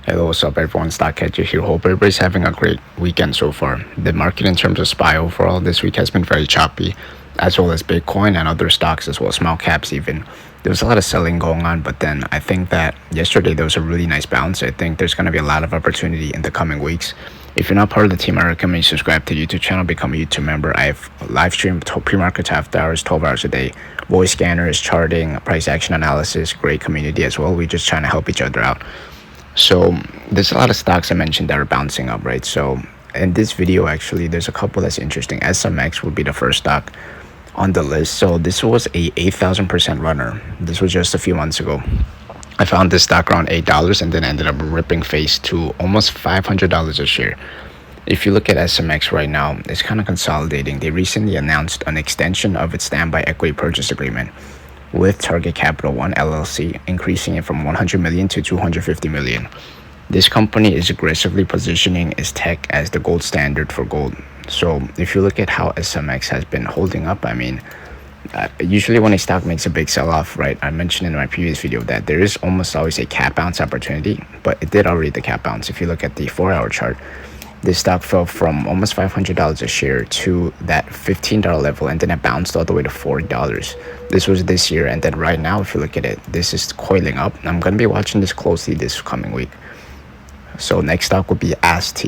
Hello, what's up everyone, Stock Catcher here. Hope everybody's having a great weekend so far. The market in terms of SPY overall this week has been very choppy, as well as Bitcoin and other stocks as well, small caps even. There was a lot of selling going on, but then I think that yesterday there was a really nice bounce. I think there's going to be a lot of opportunity in the coming weeks. If you're not part of the team, I recommend you subscribe to the YouTube channel, become a YouTube member. I have live stream pre-markets after hours, 12 hours a day. Voice scanners, charting, price action analysis, great community as well. We're just trying to help each other out. So there's a lot of stocks I mentioned that are bouncing up, right? So in this video, actually, there's a couple that's interesting. SMX would be the first stock on the list. So this was a 8,000% runner. This was just a few months ago. I found this stock around $8 and then ended up ripping face to almost $500 a share. If you look at SMX right now, it's kind of consolidating. They recently announced an extension of its standby equity purchase agreement with Target Capital One LLC, increasing it from 100 million to 250 million. This company is aggressively positioning its tech as the gold standard for gold. So if you look at how SMX has been holding up, I mean, usually when a stock makes a big sell-off, right, I mentioned in my previous video that there is almost always a cap bounce opportunity, but it did already the cap bounce. If you look at the 4-hour chart, this stock fell from almost $500 a share to that $15 level, and then it bounced all the way to $40. This was this year, and then right now, if you look at it, this is coiling up. I'm going to be watching this closely this coming week. So next stock would be AST.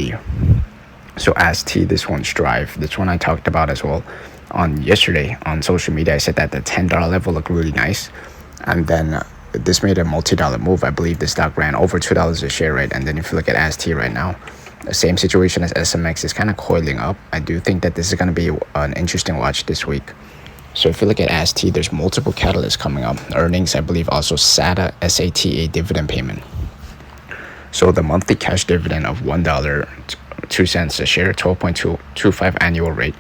So AST, this one's Drive. This one I talked about as well on yesterday on social media. I said that the $10 level looked really nice, and then this made a multi-dollar move. I believe the stock ran over $2 a share, right? And then if you look at AST right now, the same situation as SMX is kind of coiling up. I do think that this is going to be an interesting watch this week. So if you look at AST, there's multiple catalysts coming up. Earnings, I believe, also SATA dividend payment. So the monthly cash dividend of $1.02 a share, 12.225 annual rate.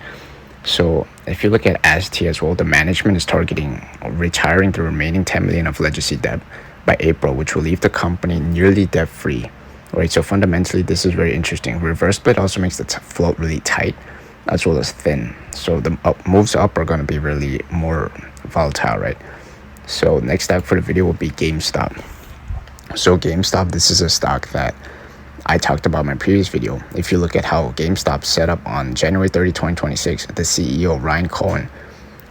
So if you look at AST as well, the management is targeting retiring the remaining 10 million of legacy debt by April, which will leave the company nearly debt-free. Right, so fundamentally, this is very interesting. Reverse split also makes the float really tight as well as thin. So the moves up are going to be really more volatile, right? So next stock for the video will be GameStop. So GameStop, this is a stock that I talked about in my previous video. If you look at how GameStop set up on January 30, 2026, the CEO, Ryan Cohen,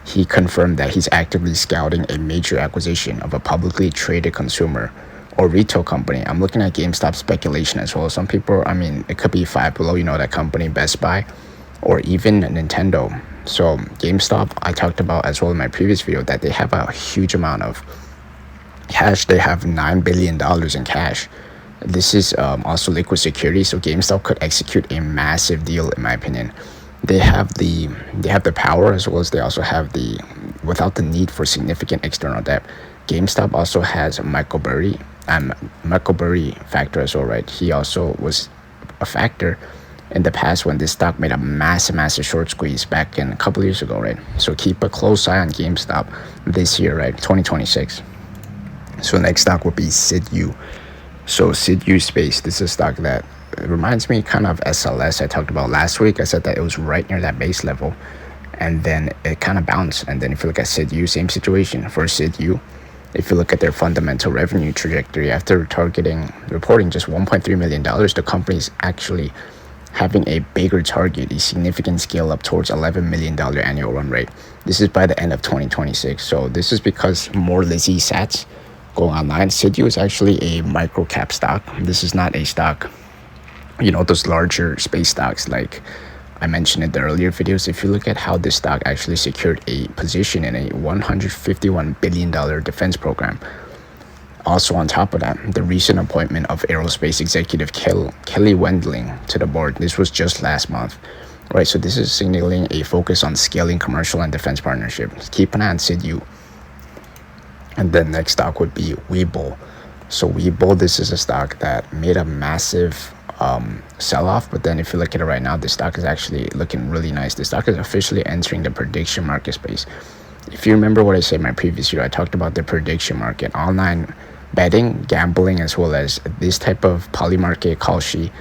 he confirmed that he's actively scouting a major acquisition of a publicly traded consumer or retail company. I'm looking at GameStop speculation as well. Some people, I mean, it could be Five Below, you know, that company, Best Buy, or even Nintendo. So GameStop, I talked about as well in my previous video that they have a huge amount of cash. They have $9 billion in cash. This is also liquid security, so GameStop could execute a massive deal, in my opinion. They have the power, as well as they also have the, without the need for significant external debt. GameStop also has Michael Burry factor as well, right? He also was a factor in the past when this stock made a massive short squeeze back in a couple years ago, right? So keep a close eye on GameStop this year, right? 2026. So next stock would be SIDU. So SIDU space, this is a stock that reminds me kind of SLS I talked about last week. I said that it was right near that base level, and then it kind of bounced. And then if you look at SIDU, same situation for SIDU. If you look at their fundamental revenue trajectory, after reporting just $1.3 million, the company is actually having a bigger target, a significant scale up towards $11 million annual run rate. This is by the end of 2026. So this is because more lazy sats going online. SIDU is actually a micro cap stock. This is not a stock, you know, those larger space stocks like I mentioned in the earlier videos. If you look at how this stock actually secured a position in a $151 billion defense program. Also on top of that, the recent appointment of aerospace executive Kelly Wendling to the board. This was just last month, right? So this is signaling a focus on scaling commercial and defense partnerships. Keep an eye on SIDU. And then next stock would be Webull. So Webull, this is a stock that made a massive sell-off, but then if you look at it right now, the stock is actually looking really nice. The stock is officially entering the prediction market space. If you remember what I said in my previous video, I talked about the prediction market, online betting, gambling, as well as this type of poly market, Kalshi.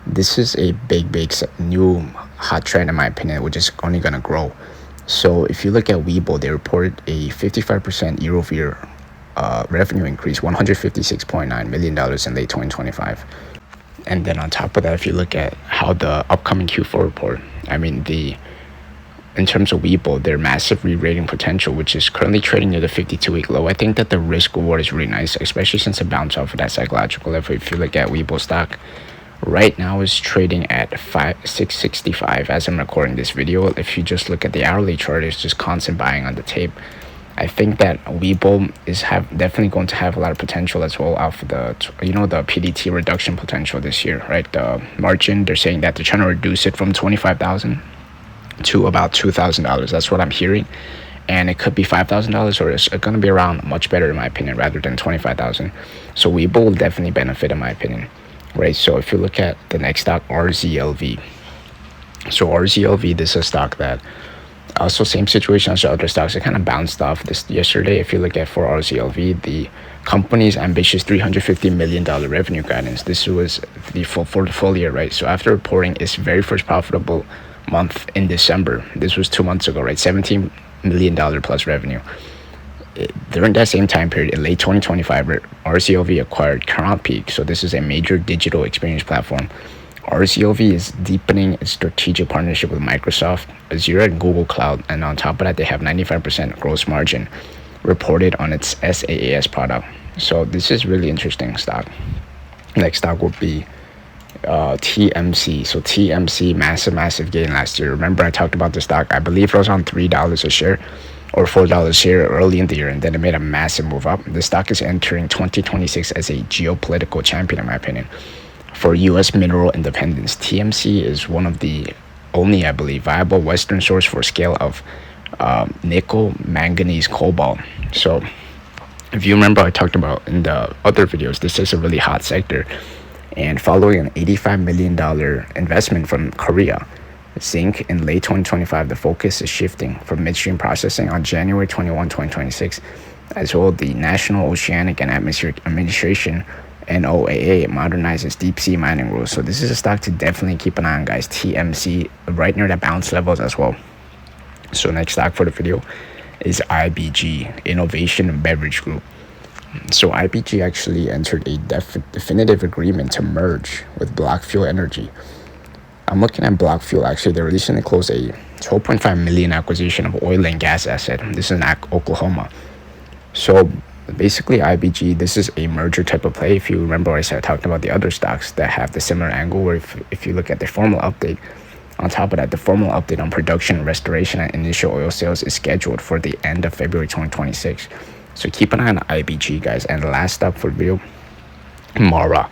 This is a big new hot trend, in my opinion, which is only going to grow. So if you look at Webull, they reported a 55% year-over-year revenue increase, $156.9 million in late 2025. And then on top of that, if you look at how the upcoming Q4 report, I mean, in terms of Webull, their massive re-rating potential, which is currently trading near the 52-week low, I think that the risk reward is really nice, especially since it bounced off of that psychological level. If you look at Webull stock, right now is trading at 665 as I'm recording this video. If you just look at the hourly chart, it's just constant buying on the tape. I think that Webull is definitely going to have a lot of potential as well off the the PDT reduction potential this year, right? The margin, they're saying that they're trying to reduce it from 25,000 to about $2,000. That's what I'm hearing, and it could be $5,000, or it's going to be around much better in my opinion, rather than 25,000. So Webull will definitely benefit in my opinion, right? So if you look at the next stock, RZLV. So RZLV, this is a stock that also same situation as the other stocks. It kind of bounced off this yesterday. If you look at for RZLV, the company's ambitious $350 million revenue guidance. This was for the full year, right? So after reporting its very first profitable month in December, this was 2 months ago, right? $17 million plus revenue. During that same time period, in late 2025, RZLV acquired Crown Peak. So this is a major digital experience platform. RZLV is deepening its strategic partnership with Microsoft, Azure, and Google Cloud. And on top of that, they have 95% gross margin reported on its SaaS product. So this is really interesting stock. Next stock would be TMC. So TMC, massive gain last year. Remember I talked about the stock, I believe it was on $3 a share or $4 a share early in the year, and then it made a massive move up. The stock is entering 2026 as a geopolitical champion in my opinion for U.S. mineral independence. TMC is one of the only, I believe, viable Western source for scale of nickel, manganese, cobalt. So if you remember, I talked about in the other videos, this is a really hot sector. And following an $85 million investment from Korea Zinc in late 2025, the focus is shifting from midstream processing on January 21, 2026, as well the National Oceanic and Atmospheric Administration, NOAA, modernizes deep sea mining rules. So this is a stock to definitely keep an eye on, guys. TMC, right near the bounce levels as well. So next stock for the video is IBG, Innovation Beverage Group. So IBG actually entered a definitive agreement to merge with Black Fuel Energy. I'm looking at Black Fuel. Actually, they recently closed a $12.5 million acquisition of oil and gas asset. This is in Oklahoma. So basically, IBG, this is a merger type of play. If you remember, I talked about the other stocks that have the similar angle, where if you look at the formal update, on top of that, the formal update on production, restoration, and initial oil sales is scheduled for the end of February 2026. So keep an eye on IBG, guys. And the last stock for the video, Mara.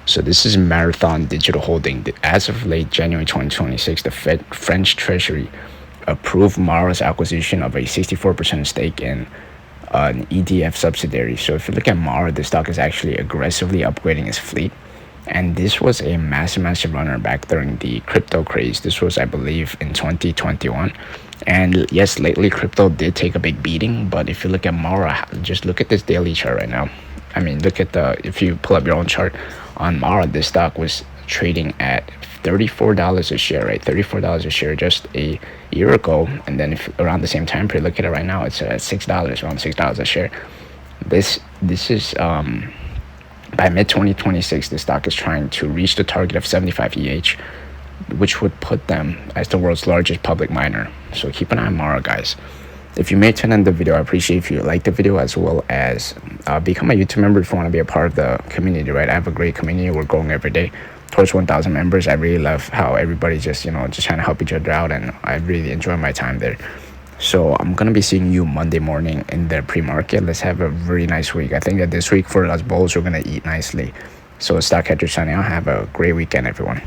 So this is Marathon Digital Holding. As of late January 2026, the French Treasury approved Mara's acquisition of a 64% stake in an EDF subsidiary. So if you look at Mara, the stock is actually aggressively upgrading its fleet. And this was a massive runner back during the crypto craze. This was, I believe, in 2021. And yes, lately crypto did take a big beating. But if you look at Mara, just look at this daily chart right now. I mean, look at if you pull up your own chart on Mara, this stock was trading at $34 a share, right? $34 a share just a year ago. And then if around the same time period, look at it right now, it's at $6, around $6 a share. This is by mid-2026, the stock is trying to reach the target of 75 EH, which would put them as the world's largest public miner. So keep an eye on Mara, guys. If you made it to the end of the video, I appreciate if you like the video, as well as become a YouTube member if you want to be a part of the community, right? I have a great community. We're growing every day towards 1,000 members. I really love how everybody's just trying to help each other out, and I really enjoy my time there. So I'm going to be seeing you Monday morning in the pre-market. Let's have a really nice week. I think that this week for us bulls, we're going to eat nicely. So Stock Catcher signing out. Have a great weekend, everyone.